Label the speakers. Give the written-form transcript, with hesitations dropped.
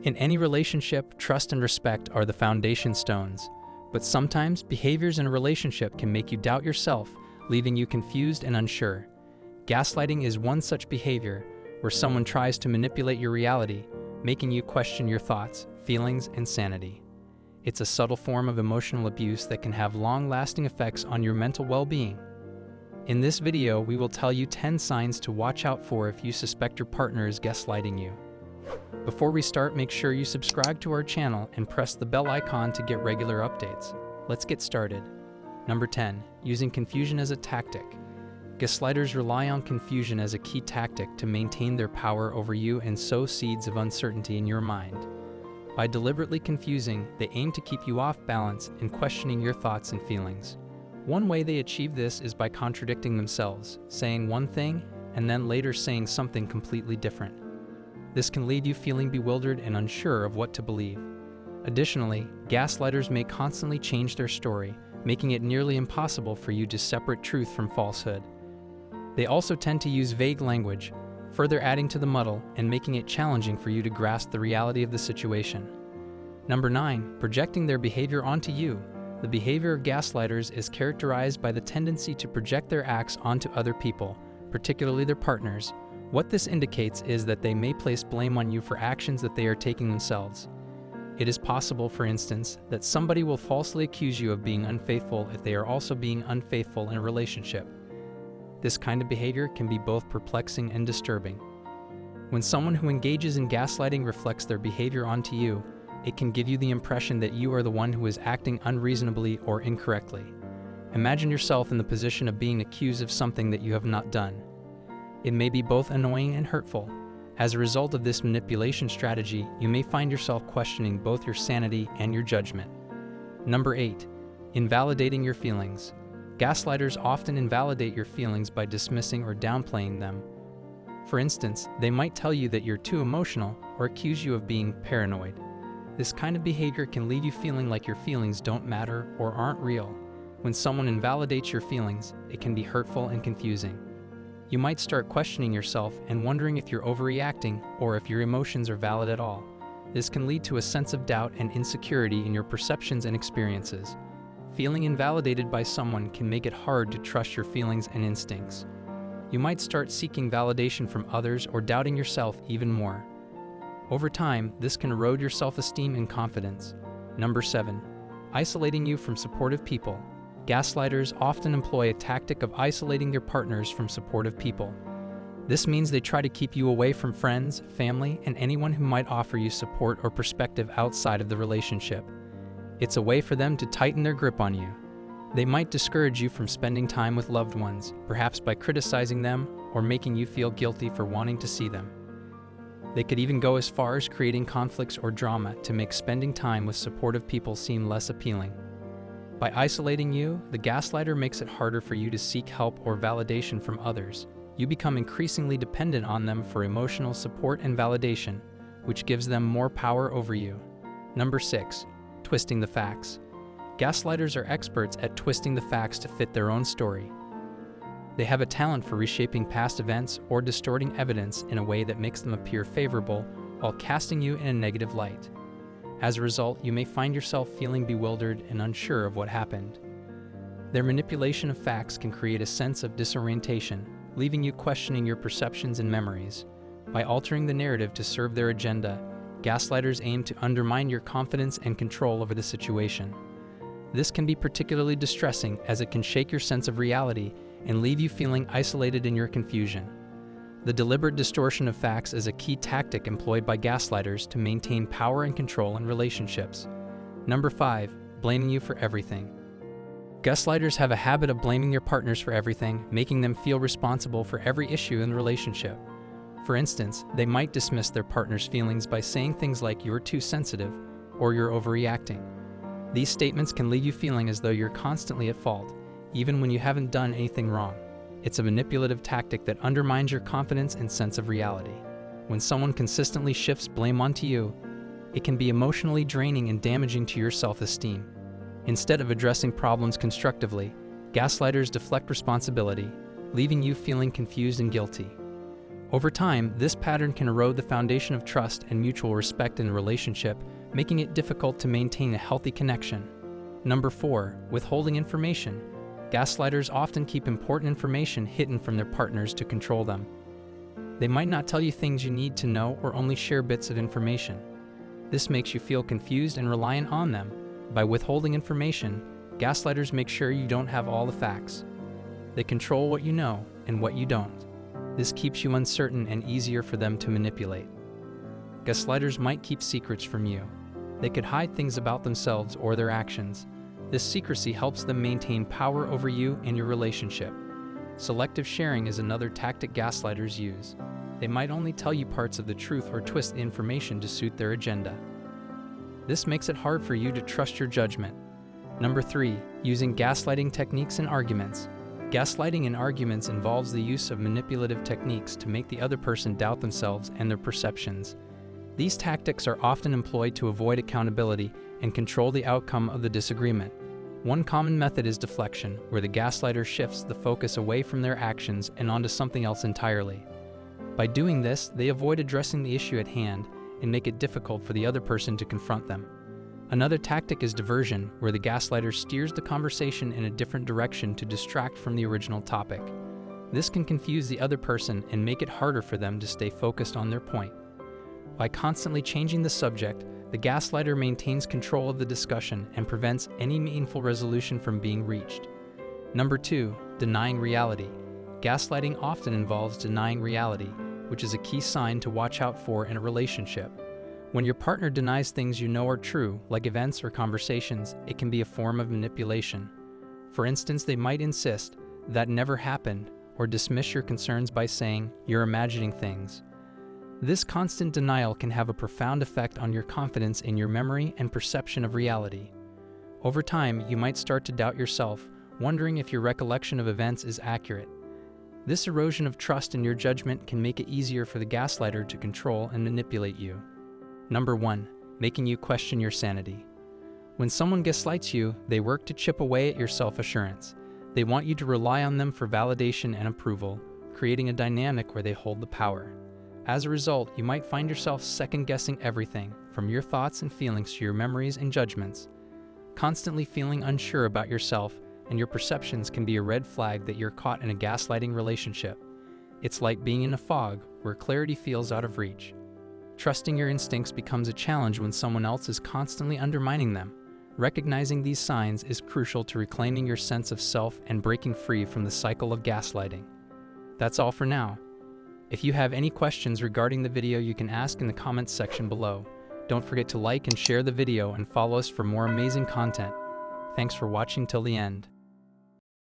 Speaker 1: In any relationship, trust and respect are the foundation stones, but sometimes behaviors in a relationship can make you doubt yourself, leaving you confused and unsure. Gaslighting is one such behavior where someone tries to manipulate your reality, making you question your thoughts, feelings, and sanity. It's a subtle form of emotional abuse that can have long-lasting effects on your mental well-being. In this video, we will tell you 10 signs to watch out for if you suspect your partner is gaslighting you. Before we start, make sure you subscribe to our channel and press the bell icon to get regular updates. Let's get started. Number 10. Using confusion as a tactic. Gaslighters rely on confusion as a key tactic to maintain their power over you and sow seeds of uncertainty in your mind. By deliberately confusing, they aim to keep you off balance and questioning your thoughts and feelings. One way they achieve this is by contradicting themselves, saying one thing and then later saying something completely different. This can leave you feeling bewildered and unsure of what to believe. Additionally, gaslighters may constantly change their story, making it nearly impossible for you to separate truth from falsehood. They also tend to use vague language, further adding to the muddle and making it challenging for you to grasp the reality of the situation. Number 9. Projecting their behavior onto you. The behavior of gaslighters is characterized by the tendency to project their acts onto other people, particularly their partners. What this indicates is that they may place blame on you for actions that they are taking themselves. It is possible, for instance, that somebody will falsely accuse you of being unfaithful if they are also being unfaithful in a relationship. This kind of behavior can be both perplexing and disturbing. When someone who engages in gaslighting reflects their behavior onto you, it can give you the impression that you are the one who is acting unreasonably or incorrectly. Imagine yourself in the position of being accused of something that you have not done. It may be both annoying and hurtful. As a result of this manipulation strategy, you may find yourself questioning both your sanity and your judgment. Number 8. Invalidating your feelings. Gaslighters often invalidate your feelings by dismissing or downplaying them. For instance, they might tell you that you're too emotional or accuse you of being paranoid. This kind of behavior can leave you feeling like your feelings don't matter or aren't real. When someone invalidates your feelings, it can be hurtful and confusing. You might start questioning yourself and wondering if you're overreacting or if your emotions are valid at all. This can lead to a sense of doubt and insecurity in your perceptions and experiences. Feeling invalidated by someone can make it hard to trust your feelings and instincts. You might start seeking validation from others or doubting yourself even more. Over time, this can erode your self-esteem and confidence. Number 7. Isolating you from supportive people. Gaslighters often employ a tactic of isolating their partners from supportive people. This means they try to keep you away from friends, family, and anyone who might offer you support or perspective outside of the relationship. It's a way for them to tighten their grip on you. They might discourage you from spending time with loved ones, perhaps by criticizing them or making you feel guilty for wanting to see them. They could even go as far as creating conflicts or drama to make spending time with supportive people seem less appealing. By isolating you, the gaslighter makes it harder for you to seek help or validation from others. You become increasingly dependent on them for emotional support and validation, which gives them more power over you. Number 6. Twisting the facts. Gaslighters are experts at twisting the facts to fit their own story. They have a talent for reshaping past events or distorting evidence in a way that makes them appear favorable while casting you in a negative light. As a result, you may find yourself feeling bewildered and unsure of what happened. Their manipulation of facts can create a sense of disorientation, leaving you questioning your perceptions and memories. By altering the narrative to serve their agenda, gaslighters aim to undermine your confidence and control over the situation. This can be particularly distressing as it can shake your sense of reality and leave you feeling isolated in your confusion. The deliberate distortion of facts is a key tactic employed by gaslighters to maintain power and control in relationships. Number 5. Blaming you for everything. Gaslighters have a habit of blaming your partners for everything, making them feel responsible for every issue in the relationship. For instance, they might dismiss their partner's feelings by saying things like "you're too sensitive" or "you're overreacting." These statements can leave you feeling as though you're constantly at fault, even when you haven't done anything wrong. It's a manipulative tactic that undermines your confidence and sense of reality. When someone consistently shifts blame onto you, it can be emotionally draining and damaging to your self-esteem. Instead of addressing problems constructively, gaslighters deflect responsibility, leaving you feeling confused and guilty. Over time, this pattern can erode the foundation of trust and mutual respect in the relationship, making it difficult to maintain a healthy connection. Number 4. Withholding information. Gaslighters often keep important information hidden from their partners to control them. They might not tell you things you need to know or only share bits of information. This makes you feel confused and reliant on them. By withholding information, gaslighters make sure you don't have all the facts. They control what you know and what you don't. This keeps you uncertain and easier for them to manipulate. Gaslighters might keep secrets from you. They could hide things about themselves or their actions. This secrecy helps them maintain power over you and your relationship. Selective sharing is another tactic gaslighters use. They might only tell you parts of the truth or twist the information to suit their agenda. This makes it hard for you to trust your judgment. Number 3. Using gaslighting techniques in arguments. Gaslighting in arguments involves the use of manipulative techniques to make the other person doubt themselves and their perceptions. These tactics are often employed to avoid accountability and control the outcome of the disagreement. One common method is deflection, where the gaslighter shifts the focus away from their actions and onto something else entirely. By doing this, they avoid addressing the issue at hand and make it difficult for the other person to confront them. Another tactic is diversion, where the gaslighter steers the conversation in a different direction to distract from the original topic. This can confuse the other person and make it harder for them to stay focused on their point. By constantly changing the subject, the gaslighter maintains control of the discussion and prevents any meaningful resolution from being reached. Number 2. Denying reality. Gaslighting often involves denying reality, which is a key sign to watch out for in a relationship. When your partner denies things you know are true, like events or conversations, it can be a form of manipulation. For instance, they might insist that never happened or dismiss your concerns by saying you're imagining things. This constant denial can have a profound effect on your confidence in your memory and perception of reality. Over time, you might start to doubt yourself, wondering if your recollection of events is accurate. This erosion of trust in your judgment can make it easier for the gaslighter to control and manipulate you. Number 1. Making you question your sanity. When someone gaslights you, they work to chip away at your self-assurance. They want you to rely on them for validation and approval, creating a dynamic where they hold the power. As a result, you might find yourself second-guessing everything, from your thoughts and feelings to your memories and judgments. Constantly feeling unsure about yourself and your perceptions can be a red flag that you're caught in a gaslighting relationship. It's like being in a fog where clarity feels out of reach. Trusting your instincts becomes a challenge when someone else is constantly undermining them. Recognizing these signs is crucial to reclaiming your sense of self and breaking free from the cycle of gaslighting. That's all for now. If you have any questions regarding the video, you can ask in the comments section below. Don't forget to like and share the video and follow us for more amazing content. Thanks for watching till the end.